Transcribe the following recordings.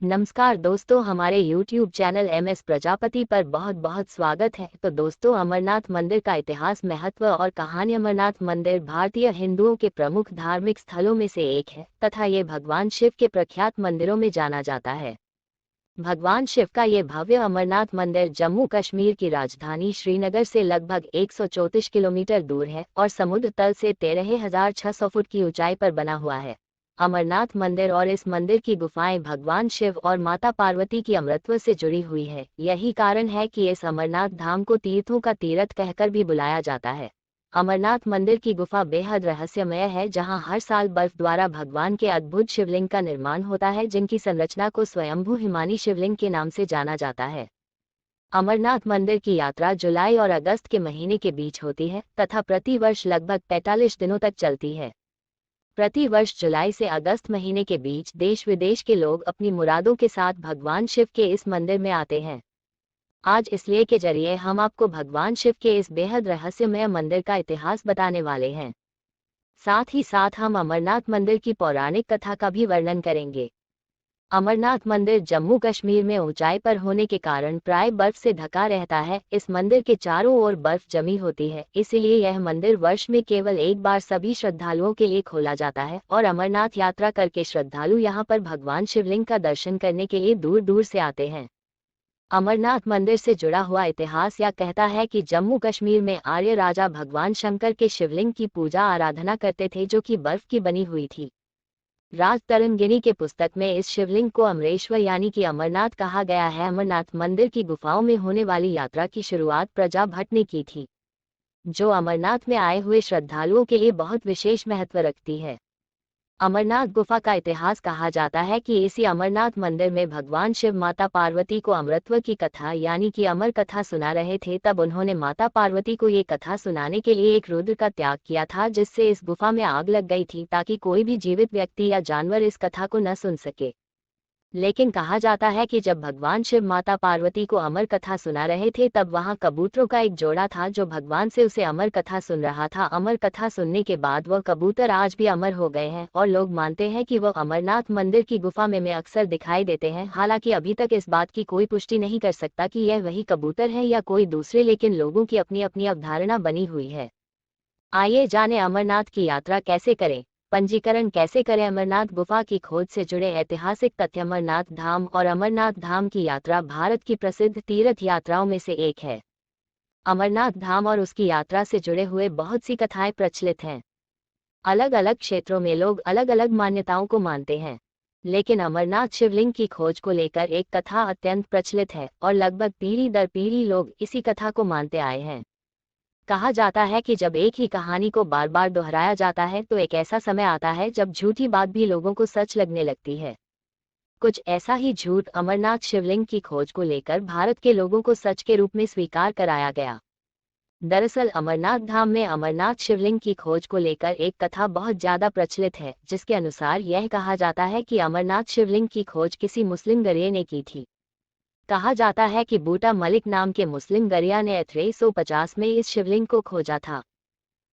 नमस्कार दोस्तों, हमारे YouTube चैनल MS प्रजापति पर बहुत बहुत स्वागत है। तो दोस्तों, अमरनाथ मंदिर का इतिहास, महत्व और कहानी। अमरनाथ मंदिर भारतीय हिंदुओं के प्रमुख धार्मिक स्थलों में से एक है तथा ये भगवान शिव के प्रख्यात मंदिरों में जाना जाता है। भगवान शिव का ये भव्य अमरनाथ मंदिर जम्मू कश्मीर की राजधानी श्रीनगर से लगभग 134 किलोमीटर दूर है और समुद्र तल से 13,600 फुट की ऊंचाई पर बना हुआ है। अमरनाथ मंदिर और इस मंदिर की गुफाएं भगवान शिव और माता पार्वती की अमरत्व से जुड़ी हुई है। यही कारण है कि इस अमरनाथ धाम को तीर्थों का तीर्थ कहकर भी बुलाया जाता है। अमरनाथ मंदिर की गुफा बेहद रहस्यमय है, जहां हर साल बर्फ द्वारा भगवान के अद्भुत शिवलिंग का निर्माण होता है, जिनकी संरचना को स्वयंभू हिमानी शिवलिंग के नाम से जाना जाता है। अमरनाथ मंदिर की यात्रा जुलाई और अगस्त के महीने के बीच होती है तथा प्रति वर्ष लगभग 45 दिनों तक चलती है। प्रति वर्ष जुलाई से अगस्त महीने के बीच देश विदेश के लोग अपनी मुरादों के साथ भगवान शिव के इस मंदिर में आते हैं। आज इसलिए के जरिए हम आपको भगवान शिव के इस बेहद रहस्यमय मंदिर का इतिहास बताने वाले हैं। साथ ही साथ हम अमरनाथ मंदिर की पौराणिक कथा का भी वर्णन करेंगे। अमरनाथ मंदिर जम्मू कश्मीर में ऊंचाई पर होने के कारण प्राय बर्फ से ढका रहता है। इस मंदिर के चारों ओर बर्फ जमी होती है, इसलिए यह मंदिर वर्ष में केवल एक बार सभी श्रद्धालुओं के लिए खोला जाता है और अमरनाथ यात्रा करके श्रद्धालु यहां पर भगवान शिवलिंग का दर्शन करने के लिए दूर दूर से आते हैं। अमरनाथ मंदिर से जुड़ा हुआ इतिहास यह कहता है कि जम्मू कश्मीर में आर्य राजा भगवान शंकर के शिवलिंग की पूजा आराधना करते थे, जो कि बर्फ की बनी हुई थी। राज तरंगिणी के पुस्तक में इस शिवलिंग को अमरेश्वर यानी कि अमरनाथ कहा गया है। अमरनाथ मंदिर की गुफाओं में होने वाली यात्रा की शुरुआत प्रजा भट्ट ने की थी, जो अमरनाथ में आए हुए श्रद्धालुओं के लिए बहुत विशेष महत्व रखती है। अमरनाथ गुफा का इतिहास कहा जाता है कि इसी अमरनाथ मंदिर में भगवान शिव माता पार्वती को अमरत्व की कथा यानी कि अमर कथा सुना रहे थे। तब उन्होंने माता पार्वती को ये कथा सुनाने के लिए एक रुद्र का त्याग किया था, जिससे इस गुफा में आग लग गई थी ताकि कोई भी जीवित व्यक्ति या जानवर इस कथा को न सुन सके। लेकिन कहा जाता है कि जब भगवान शिव माता पार्वती को अमर कथा सुना रहे थे, तब वहां कबूतरों का एक जोड़ा था जो भगवान से उसे अमर कथा सुन रहा था। अमर कथा सुनने के बाद वह कबूतर आज भी अमर हो गए हैं और लोग मानते हैं कि वह अमरनाथ मंदिर की गुफा में अक्सर दिखाई देते हैं। हालांकि अभी तक इस बात की कोई पुष्टि नहीं कर सकता कि यह वही कबूतर है या कोई दूसरे, लेकिन लोगों की अपनी अपनी अवधारणा बनी हुई है। आइए जाने अमरनाथ की यात्रा कैसे करें, पंजीकरण कैसे करें। अमरनाथ गुफा की खोज से जुड़े ऐतिहासिक तथ्य। अमरनाथ धाम और अमरनाथ धाम की यात्रा भारत की प्रसिद्ध तीर्थ यात्राओं में से एक है। अमरनाथ धाम और उसकी यात्रा से जुड़े हुए बहुत सी कथाएं प्रचलित हैं। अलग अलग क्षेत्रों में लोग अलग अलग मान्यताओं को मानते हैं, लेकिन अमरनाथ शिवलिंग की खोज को लेकर एक कथा अत्यंत प्रचलित है और लगभग पीढ़ी दर पीढ़ी लोग इसी कथा को मानते आए हैं। कहा जाता है कि जब एक ही कहानी को बार बार दोहराया जाता है तो एक ऐसा समय आता है जब झूठी बात भी लोगों को सच लगने लगती है। कुछ ऐसा ही झूठ अमरनाथ शिवलिंग की खोज को लेकर भारत के लोगों को सच के रूप में स्वीकार कराया गया। दरअसल अमरनाथ धाम में अमरनाथ शिवलिंग की खोज को लेकर एक कथा बहुत ज्यादा प्रचलित है, जिसके अनुसार यह कहा जाता है कि अमरनाथ शिवलिंग की खोज किसी मुस्लिम गरिये ने की थी। कहा जाता है कि बूटा मलिक नाम के मुस्लिम गरिया ने 1350 में इस शिवलिंग को खोजा था।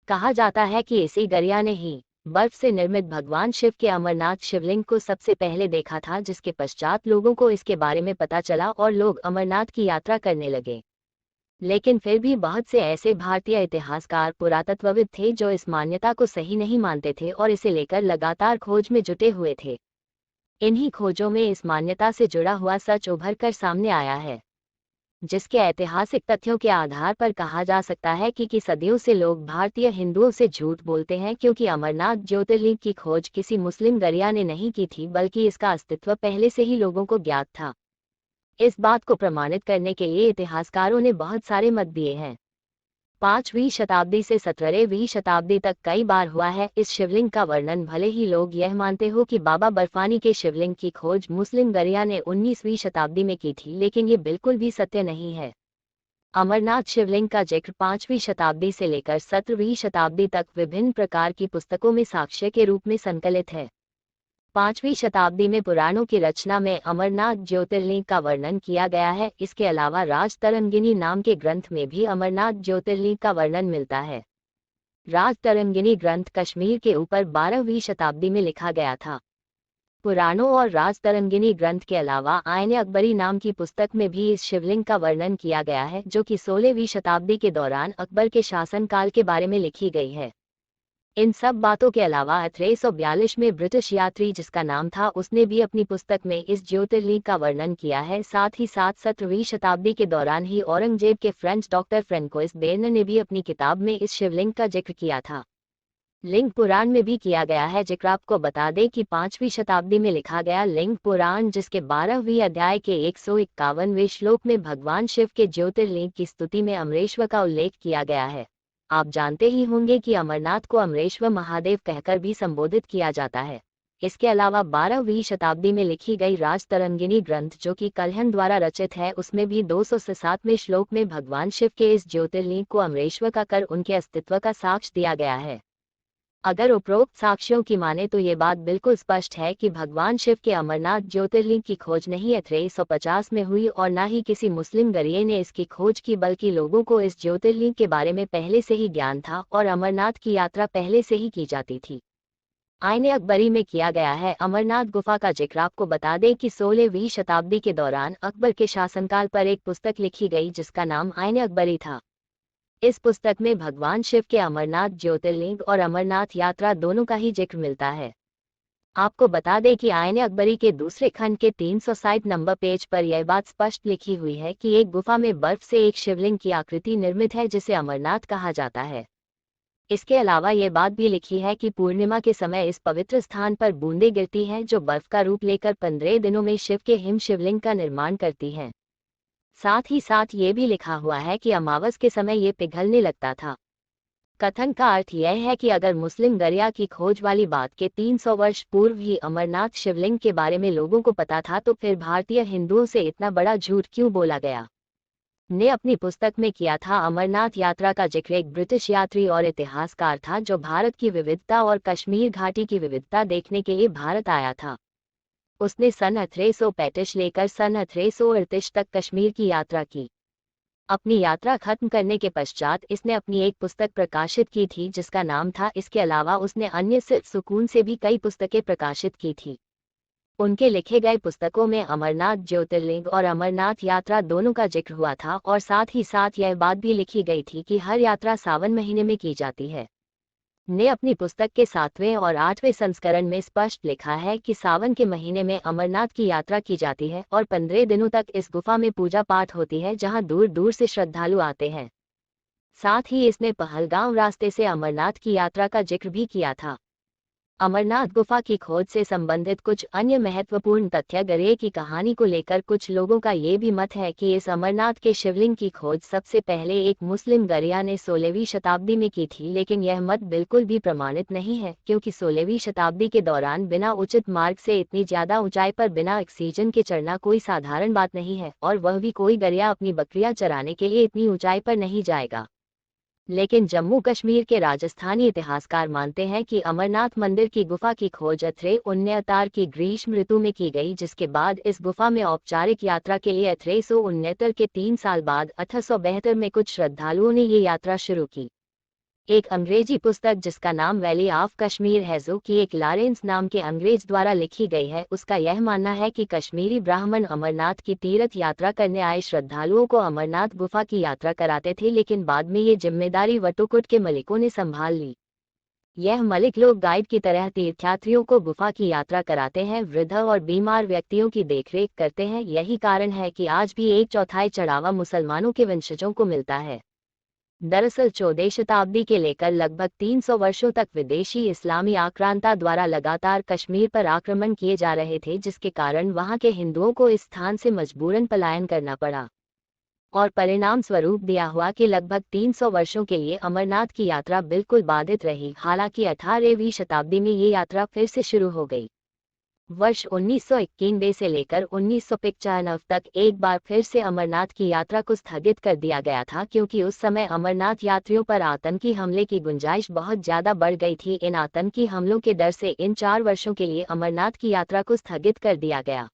कहा जाता है कि इसी गरिया ने ही बर्फ से निर्मित भगवान शिव के अमरनाथ शिवलिंग को सबसे पहले देखा था, जिसके पश्चात लोगों को इसके बारे में पता चला और लोग अमरनाथ की यात्रा करने लगे। लेकिन फिर भी बहुत से ऐसे भारतीय इतिहासकार, पुरातत्वविद थे जो इस मान्यता को सही नहीं मानते थे और इसे लेकर लगातार खोज में जुटे हुए थे। इन्हीं खोजों में इस मान्यता से जुड़ा हुआ सच उभर कर सामने आया है, जिसके ऐतिहासिक तथ्यों के आधार पर कहा जा सकता है कि सदियों से लोग भारतीय हिंदुओं से झूठ बोलते हैं, क्योंकि अमरनाथ ज्योतिर्लिंग की खोज किसी मुस्लिम गरिया ने नहीं की थी, बल्कि इसका अस्तित्व पहले से ही लोगों को ज्ञात था। इस बात को प्रमाणित करने के लिए इतिहासकारों ने बहुत सारे मत दिए हैं। 5वीं शताब्दी से 17वीं शताब्दी तक कई बार हुआ है इस शिवलिंग का वर्णन। भले ही लोग यह मानते हो कि बाबा बर्फानी के शिवलिंग की खोज मुस्लिम गरिया ने 19वीं शताब्दी में की थी, लेकिन ये बिल्कुल भी सत्य नहीं है। अमरनाथ शिवलिंग का जिक्र 5वीं शताब्दी से लेकर 17वीं शताब्दी तक विभिन्न प्रकार की पुस्तकों में साक्ष्य के रूप में संकलित है। 5वीं शताब्दी में पुराणों की रचना में अमरनाथ ज्योतिर्लिंग का वर्णन किया गया है। इसके अलावा राज तरंगिणी नाम के ग्रंथ में भी अमरनाथ ज्योतिर्लिंग का वर्णन मिलता है। राज तरंगिणी ग्रंथ कश्मीर के ऊपर 12वीं शताब्दी में लिखा गया था। पुराणों और राजतरंगिणी ग्रंथ के अलावा आईने अकबरी नाम की पुस्तक में भी इस शिवलिंग का वर्णन किया गया है, जो कि 16वीं शताब्दी के दौरान अकबर के शासनकाल के बारे में लिखी गई है। इन सब बातों के अलावा 1842 में ब्रिटिश यात्री जिसका नाम था, उसने भी अपनी पुस्तक में इस ज्योतिर्लिंग का वर्णन किया है। साथ ही साथ 17वीं शताब्दी के दौरान ही औरंगजेब के फ्रेंच डॉक्टर फ्रेंकोइस बेर्न ने भी अपनी किताब में इस शिवलिंग का जिक्र किया था। लिंग पुराण में भी किया गया है, जिक्र आपको बता दें कि 5वीं शताब्दी में लिखा गया लिंग पुराण, जिसके 12वीं अध्याय के 151वें श्लोक में भगवान शिव के ज्योतिर्लिंग की स्तुति में अमरेश्वर का उल्लेख किया गया है। आप जानते ही होंगे कि अमरनाथ को अमरेश्वर महादेव कहकर भी संबोधित किया जाता है। इसके अलावा 12वीं शताब्दी में लिखी गई राजतरंगिणी ग्रंथ, जो कि कल्हण द्वारा रचित है, उसमें भी 207वें श्लोक में भगवान शिव के इस ज्योतिर्लिंग को अमरेश्वर का कर उनके अस्तित्व का साक्ष्य दिया गया है। अगर उपरोक्त साक्ष्यों की माने तो ये बात बिल्कुल स्पष्ट है कि भगवान शिव के अमरनाथ ज्योतिर्लिंग की खोज नहीं 1850 में हुई और न ही किसी मुस्लिम गरिये ने इसकी खोज की, बल्कि लोगों को इस ज्योतिर्लिंग के बारे में पहले से ही ज्ञान था और अमरनाथ की यात्रा पहले से ही की जाती थी। आईने अकबरी में किया गया है अमरनाथ गुफा का जिक्र। आपको बता दें कि 16वीं शताब्दी के दौरान अकबर के शासनकाल पर एक पुस्तक लिखी गई जिसका नाम आईने अकबरी था। इस पुस्तक में भगवान शिव के अमरनाथ ज्योतिर्लिंग और अमरनाथ यात्रा दोनों का ही जिक्र मिलता है। आपको बता दें कि आईने अकबरी के दूसरे खंड के 360 नंबर पेज पर यह बात स्पष्ट लिखी हुई है कि एक गुफा में बर्फ से एक शिवलिंग की आकृति निर्मित है जिसे अमरनाथ कहा जाता है। इसके अलावा ये बात भी लिखी है कि पूर्णिमा के समय इस पवित्र स्थान पर बूंदें गिरती हैं जो बर्फ का रूप लेकर 15 दिनों में शिव के हिम शिवलिंग का निर्माण करती हैं। साथ ही साथ ये भी लिखा हुआ है कि अमावस के समय ये पिघलने लगता था। कथन का अर्थ यह है कि अगर मुस्लिम गरिया की खोज वाली बात के 300 वर्ष पूर्व ही अमरनाथ शिवलिंग के बारे में लोगों को पता था, तो फिर भारतीय हिंदुओं से इतना बड़ा झूठ क्यों बोला गया। ने अपनी पुस्तक में किया था। अमरनाथ यात्रा का जिक्र एक ब्रिटिश यात्री और इतिहासकार था जो भारत की विविधता और कश्मीर घाटी की विविधता देखने के लिए भारत आया था। उसने सन 1835 लेकर सन 1838 तक कश्मीर की यात्रा की। अपनी यात्रा खत्म करने के पश्चात इसने अपनी एक पुस्तक प्रकाशित की थी जिसका नाम था। इसके अलावा उसने अन्य सिर्फ सुकून से भी कई पुस्तकें प्रकाशित की थी। उनके लिखे गए पुस्तकों में अमरनाथ ज्योतिर्लिंग और अमरनाथ यात्रा दोनों का जिक्र हुआ था और साथ ही साथ यह बात भी लिखी गई थी कि हर यात्रा सावन महीने में की जाती है। ने अपनी पुस्तक के 7वें और 8वें संस्करण में स्पष्ट लिखा है कि सावन के महीने में अमरनाथ की यात्रा की जाती है और 15 दिनों तक इस गुफा में पूजा पाठ होती है जहां दूर दूर से श्रद्धालु आते हैं। साथ ही इसने पहलगांव रास्ते से अमरनाथ की यात्रा का जिक्र भी किया था। अमरनाथ गुफा की खोज से संबंधित कुछ अन्य महत्वपूर्ण तथ्य। गरिये की कहानी को लेकर कुछ लोगों का ये भी मत है कि इस अमरनाथ के शिवलिंग की खोज सबसे पहले एक मुस्लिम गरिया ने 16वीं शताब्दी में की थी, लेकिन यह मत बिल्कुल भी प्रमाणित नहीं है क्योंकि 16वीं शताब्दी के दौरान बिना उचित मार्ग से इतनी ज्यादा ऊंचाई पर बिना ऑक्सीजन के चढ़ना कोई साधारण बात नहीं है, और वह भी कोई गरिया अपनी बकरियां चराने के लिए इतनी ऊंचाई पर नहीं जाएगा। लेकिन जम्मू कश्मीर के राजस्थानी इतिहासकार मानते हैं कि अमरनाथ मंदिर की गुफा की खोज 1869 की ग्रीष्म ऋतु में की गई, जिसके बाद इस गुफा में औपचारिक यात्रा के लिए 1869 के 3 साल बाद 1872 में कुछ श्रद्धालुओं ने ये यात्रा शुरू की। एक अंग्रेजी पुस्तक जिसका नाम वैली ऑफ कश्मीर है, जो कि एक लॉरेंस नाम के अंग्रेज द्वारा लिखी गई है, उसका यह मानना है कि कश्मीरी ब्राह्मण अमरनाथ की तीर्थ यात्रा करने आए श्रद्धालुओं को अमरनाथ गुफा की यात्रा कराते थे, लेकिन बाद में ये जिम्मेदारी वटुकुट के मलिकों ने संभाल ली। यह मलिक लोग गाइड की तरह तीर्थयात्रियों को गुफा की यात्रा कराते हैं, वृद्ध और बीमार व्यक्तियों की देखरेख करते हैं। यही कारण है कि आज भी 1/4 चढ़ावा मुसलमानों के वंशजों को मिलता है। दरअसल 14वीं शताब्दी के लेकर लगभग 300 वर्षों तक विदेशी इस्लामी आक्रांता द्वारा लगातार कश्मीर पर आक्रमण किए जा रहे थे, जिसके कारण वहां के हिंदुओं को इस स्थान से मजबूरन पलायन करना पड़ा और परिणाम स्वरूप दिया हुआ कि लगभग 300 वर्षों के लिए अमरनाथ की यात्रा बिल्कुल बाधित रही। हालांकि 18वीं शताब्दी में ये यात्रा फिर से शुरू हो गई। वर्ष 1991 से लेकर 1995 तक एक बार फिर से अमरनाथ की यात्रा को स्थगित कर दिया गया था, क्योंकि उस समय अमरनाथ यात्रियों पर आतंकी हमले की गुंजाइश बहुत ज्यादा बढ़ गई थी। इन आतंकी हमलों के डर से इन 4 वर्षों के लिए अमरनाथ की यात्रा को स्थगित कर दिया गया।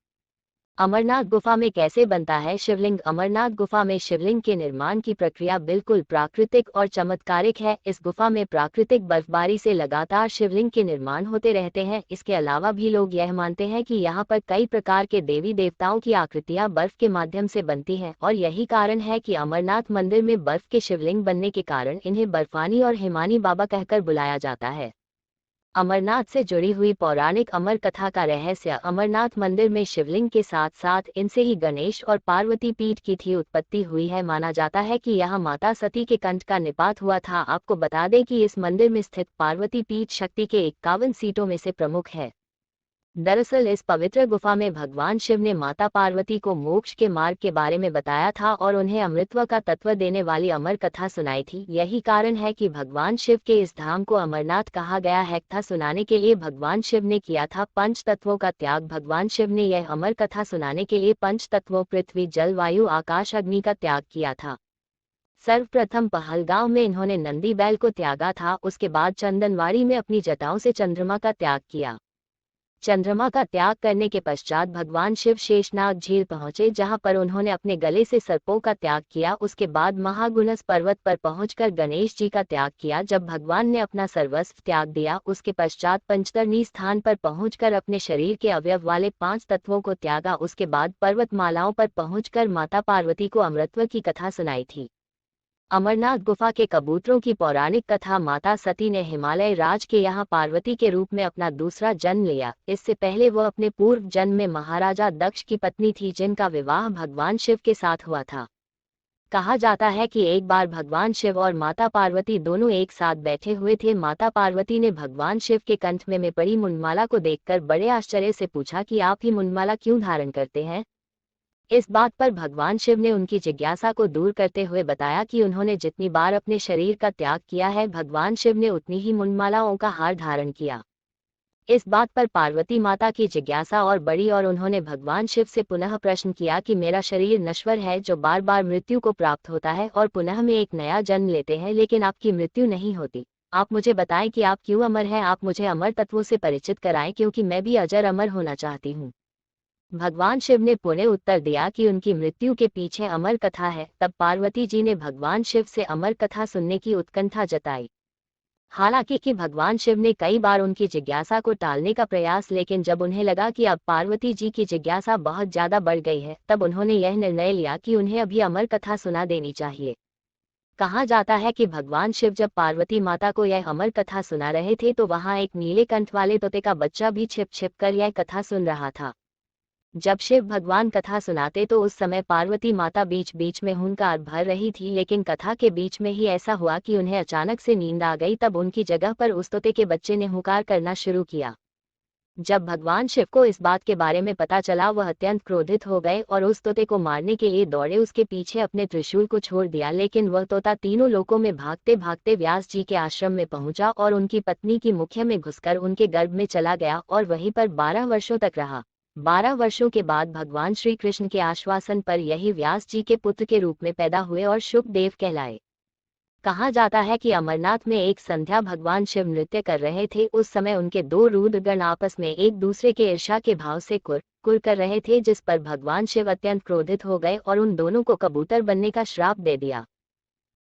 अमरनाथ गुफा में कैसे बनता है शिवलिंग? अमरनाथ गुफा में शिवलिंग के निर्माण की प्रक्रिया बिल्कुल प्राकृतिक और चमत्कारिक है। इस गुफा में प्राकृतिक बर्फबारी से लगातार शिवलिंग के निर्माण होते रहते हैं। इसके अलावा भी लोग यह मानते हैं कि यहाँ पर कई प्रकार के देवी देवताओं की आकृतियां बर्फ के माध्यम से बनती हैं और यही कारण है कि अमरनाथ मंदिर में बर्फ के शिवलिंग बनने के कारण इन्हें बर्फानी और हिमानी बाबा कहकर बुलाया जाता है। अमरनाथ से जुड़ी हुई पौराणिक अमर कथा का रहस्य। अमरनाथ मंदिर में शिवलिंग के साथ साथ इनसे ही गणेश और पार्वती पीठ की थी उत्पत्ति हुई है। माना जाता है कि यहाँ माता सती के कंठ का निपात हुआ था। आपको बता दें कि इस मंदिर में स्थित पार्वती पीठ शक्ति के 51 सीटों में से प्रमुख है। दरअसल इस पवित्र गुफा में भगवान शिव ने माता पार्वती को मोक्ष के मार्ग के बारे में बताया था और उन्हें अमृतत्व का तत्व देने वाली अमर कथा सुनाई थी। यही कारण है कि भगवान शिव के इस धाम को अमरनाथ कहा गया है। कथा सुनाने के लिए भगवान शिव ने किया था पंच तत्वों का त्याग। भगवान शिव ने यह अमर कथा सुनाने के लिए पंच तत्वों पृथ्वी जल वायु आकाश अग्नि का त्याग किया था। सर्वप्रथम पहलगांव में इन्होंने नंदी बैल को त्यागा था। उसके बाद चंदनवाड़ी में अपनी जटाओं से चंद्रमा का त्याग किया। चंद्रमा का त्याग करने के पश्चात भगवान शिव शेषनाग झील पहुंचे, जहां पर उन्होंने अपने गले से सर्पों का त्याग किया। उसके बाद महागुणस पर्वत पर पहुंचकर गणेश जी का त्याग किया। जब भगवान ने अपना सर्वस्व त्याग दिया, उसके पश्चात पंचतरणी स्थान पर पहुंचकर अपने शरीर के अवयव वाले 5 तत्वों को त्यागा। उसके बाद पर्वतमालाओं पर पहुंचकर माता पार्वती को अमृतत्व की कथा सुनाई थी। अमरनाथ गुफा के कबूतरों की पौराणिक कथा। माता सती ने हिमालय राज के यहाँ पार्वती के रूप में अपना दूसरा जन्म लिया। इससे पहले वह अपने पूर्व जन्म में महाराजा दक्ष की पत्नी थी, जिनका विवाह भगवान शिव के साथ हुआ था। कहा जाता है कि एक बार भगवान शिव और माता पार्वती दोनों एक साथ बैठे हुए थे। माता पार्वती ने भगवान शिव के कंठ में पड़ी मुंडमाला को देखकर बड़े आश्चर्य से पूछा कि आप ही मुंडमाला क्यों धारण करते हैं? इस बात पर भगवान शिव ने उनकी जिज्ञासा को दूर करते हुए बताया कि उन्होंने जितनी बार अपने शरीर का त्याग किया है, भगवान शिव ने उतनी ही मुंडमालाओं का हार धारण किया। इस बात पर पार्वती माता की जिज्ञासा और बढ़ी और उन्होंने भगवान शिव से पुनः प्रश्न किया कि मेरा शरीर नश्वर है, जो बार बार मृत्यु को प्राप्त होता है और पुनः में एक नया जन्म लेते हैं, लेकिन आपकी मृत्यु नहीं होती। आप मुझे बताएं कि आप क्यों अमर हैं। आप मुझे अमर तत्वों से परिचित कराएं, क्योंकि मैं भी अजर अमर होना चाहती हूँ। भगवान शिव ने पुनः उत्तर दिया कि उनकी मृत्यु के पीछे अमर कथा है। तब पार्वती जी ने भगवान शिव से अमर कथा सुनने की उत्कंठा जताई। हालांकि कि भगवान शिव ने कई बार उनकी जिज्ञासा को टालने का प्रयास, लेकिन जब उन्हें लगा कि अब पार्वती जी की जिज्ञासा बहुत ज्यादा बढ़ गई है, तब उन्होंने यह निर्णय लिया कि उन्हें अभी अमर कथा सुना देनी चाहिए। कहा जाता है कि भगवान शिव जब पार्वती माता को यह अमर कथा सुना रहे थे, तो वहां एक नीले कंठ वाले तोते का बच्चा भी छिप छिप कर यह कथा सुन रहा था। जब शिव भगवान कथा सुनाते तो उस समय पार्वती माता बीच बीच में हुंकार भर रही थी, लेकिन कथा के बीच में ही ऐसा हुआ कि उन्हें अचानक से नींद आ गई। तब उनकी जगह पर उस तोते के बच्चे ने हुंकार करना शुरू किया। जब भगवान शिव को इस बात के बारे में पता चला, वह अत्यंत क्रोधित हो गए और उस तोते को मारने के लिए दौड़े। उसके पीछे अपने त्रिशूल को छोड़ दिया, लेकिन वह तोता तीनों लोकों में भागते भागते व्यास जी के आश्रम में पहुंचा और उनकी पत्नी की मुख्य में घुसकर उनके गर्भ में चला गया और वहीं पर 12 वर्षों तक रहा। 12 वर्षों के बाद भगवान श्री कृष्ण के आश्वासन पर यही व्यास जी के पुत्र के रूप में पैदा हुए और शुकदेव कहलाए। कहा जाता है कि अमरनाथ में एक संध्या भगवान शिव नृत्य कर रहे थे। उस समय उनके 2 रुद्रगण आपस में एक दूसरे के ईर्ष्या के भाव से कुर कुर कर रहे थे, जिस पर भगवान शिव अत्यंत क्रोधित हो गए और उन दोनों को कबूतर बनने का श्राप दे दिया।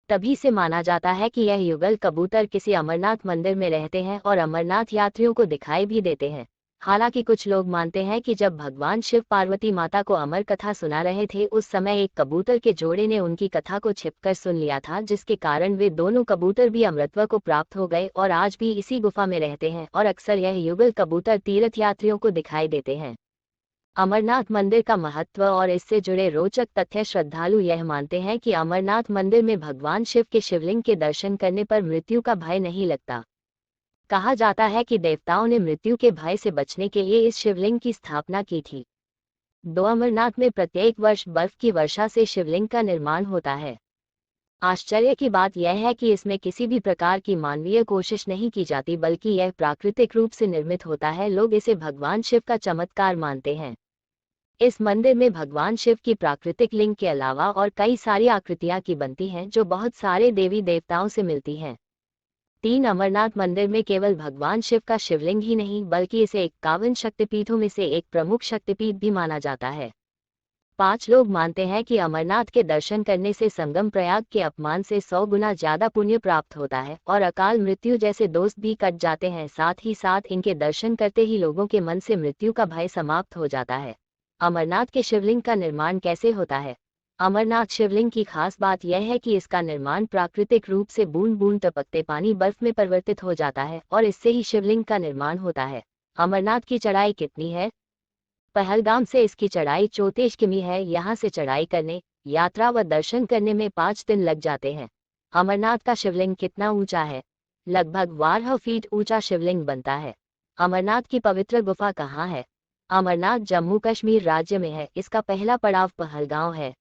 तभी से माना जाता है कि यह युगल कबूतर किसी अमरनाथ मंदिर में रहते हैं और अमरनाथ यात्रियों को दिखाई भी देते हैं। हालांकि कुछ लोग मानते हैं कि जब भगवान शिव पार्वती माता को अमर कथा सुना रहे थे, उस समय एक कबूतर के जोड़े ने उनकी कथा को छिपकर सुन लिया था, जिसके कारण वे दोनों कबूतर भी अमृतत्व को प्राप्त हो गए और आज भी इसी गुफा में रहते हैं और अक्सर यह युगल कबूतर तीर्थ यात्रियों को दिखाई देते हैं। अमरनाथ मंदिर का महत्व और इससे जुड़े रोचक तथ्य। श्रद्धालु यह मानते हैं कि अमरनाथ मंदिर में भगवान शिव के शिवलिंग के दर्शन करने पर मृत्यु का भय नहीं लगता। कहा जाता है कि देवताओं ने मृत्यु के भय से बचने के लिए इस शिवलिंग की स्थापना की थी। अमरनाथ में प्रत्येक वर्ष बर्फ की वर्षा से शिवलिंग का निर्माण होता है। आश्चर्य की बात यह है कि इसमें किसी भी प्रकार की मानवीय कोशिश नहीं की जाती, बल्कि यह प्राकृतिक रूप से निर्मित होता है। लोग इसे भगवान शिव का चमत्कार मानते हैं। इस मंदिर में भगवान शिव की प्राकृतिक लिंग के अलावा और कई सारी आकृतियां की बनती हैं, जो बहुत सारे देवी देवताओं से मिलती हैं। 3 अमरनाथ मंदिर में केवल भगवान शिव का शिवलिंग ही नहीं, बल्कि इसे 51 शक्तिपीठों में से एक प्रमुख शक्तिपीठ भी माना जाता है। 5 लोग मानते हैं कि अमरनाथ के दर्शन करने से संगम प्रयाग के अपमान से 100 गुना ज्यादा पुण्य प्राप्त होता है और अकाल मृत्यु जैसे दोष भी कट जाते हैं। साथ ही साथ इनके दर्शन करते ही लोगों के मन से मृत्यु का भय समाप्त हो जाता है। अमरनाथ के शिवलिंग का निर्माण कैसे होता है? अमरनाथ शिवलिंग की खास बात यह है कि इसका निर्माण प्राकृतिक रूप से बूंद बूंद टपकते पानी बर्फ में परिवर्तित हो जाता है और इससे ही शिवलिंग का निर्माण होता है। अमरनाथ की चढ़ाई कितनी है? पहलगाम से इसकी चढ़ाई 34 किमी है। यहाँ से चढ़ाई करने, यात्रा व दर्शन करने में 5 दिन लग जाते हैं। अमरनाथ का शिवलिंग कितना ऊंचा है? लगभग 12 फीट ऊंचा शिवलिंग बनता है। अमरनाथ की पवित्र गुफा कहाँ है? अमरनाथ जम्मू कश्मीर राज्य में है। इसका पहला पड़ाव पहलगांव है।